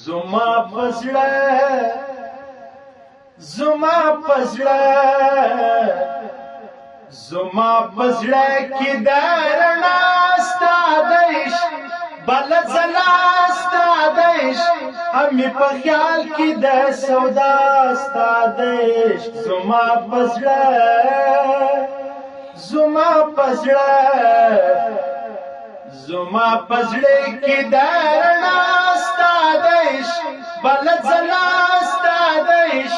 زما پزړه زما پزړه زما پزړه کې درنا ستادش بل زلا ستادش هم په خیال کې د سودا ستادش زما پزړه زما پزړه زما پزړه کې درنا ستادش بل زلا ستادش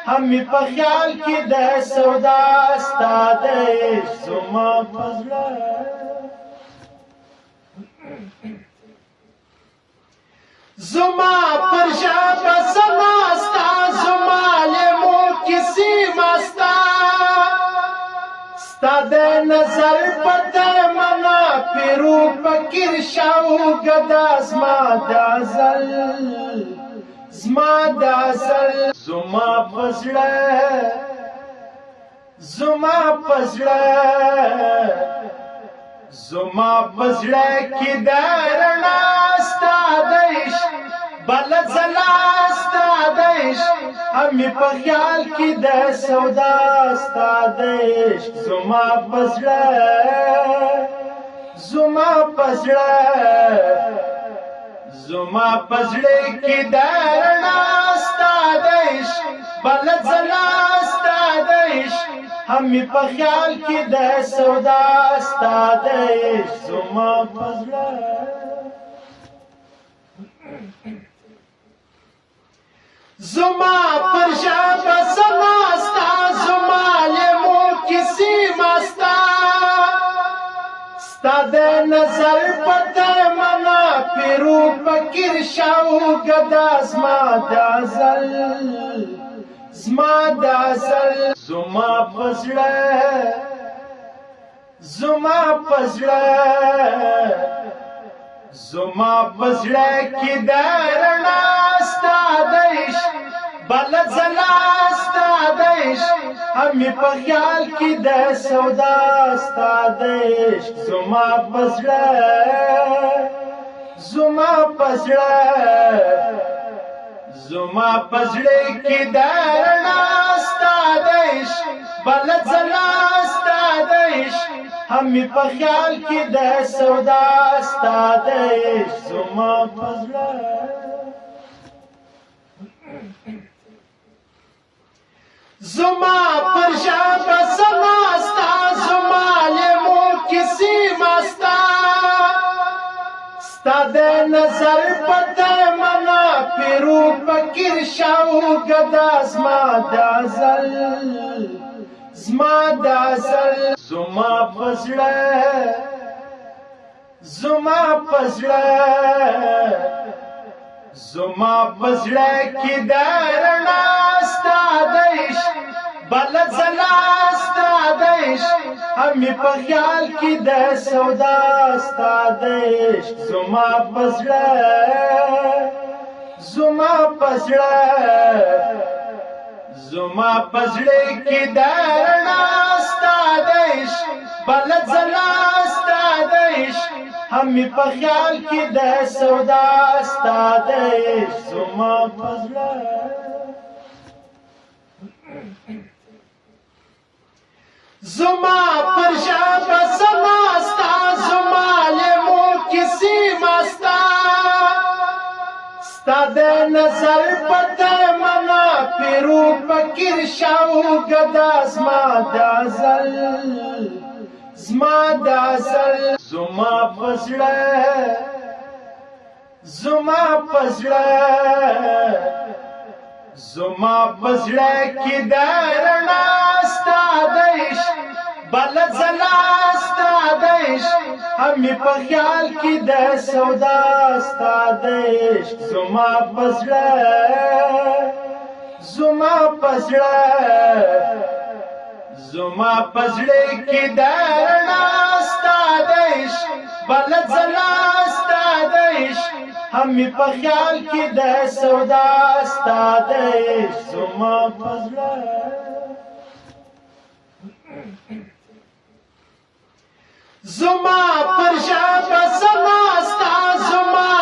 هم په خیال کې د سودا ستادش زما پزړه زما پر شابه سماستا زما لیمو کسی مستا ستا د نظر پته منا پیرو فکر شاو گدا زما د ازل زما د ازل زما پزړه زما پزړه زما پزړه کې درنا ستادش بل زلا ستادش هم په خیال کې د سودا ستادش زما پزړه زما پزړه زما پزړه کې درنا ستادش بل زلا ستادش هم په خیال کې د سودا ستادش زما پزړه زما پر شابه سماستا زما لیمو کسی مستا ستا د نظر پته منا پیرو فکر شاو گدا زما د ازل زما د ازل زما پزړه زما پزړه زما پزړه کې درنا ستادش بل زلا ستادش هم په خیال کې د سودا ستادش زما پزړه زما پزړه زما پزړه کې درنا ستادش بل زلا ستادش هم په خیال کې د سودا ستادش زما پزړه زما پر شابه سماستا زما لیمو کسی مستا ستا د نظر پته منا پیرو فکر شاو گدا زما د ازل زما د ازل زما پزړه زما پزړه زما پزړه کې درنا ستادش بل زلا ستادش هم په خیال کې د سودا ستادش زما پزړه زما پزړه زما پزړه کې درنا ستادش بل زلا ستادش هم په خیال کې د سودا ستادش زما پزړه زما پر شابه سماستا زما لیمو کسی مستا ستا د نظر پته منا پیرو فکر شاو گدا زما د ازل زما د ازل زما پزړه زما پزړه زما پزړه کې درنا ستادش بل زلا ستادش هم په خیال کې د سودا ستادش زما پزړه زما پزړه زما پزړه کې درنا ستادش بل زلا ستادش هم په خیال کې د سودا ستادش زما پزړه زما پر شابه سماستا زما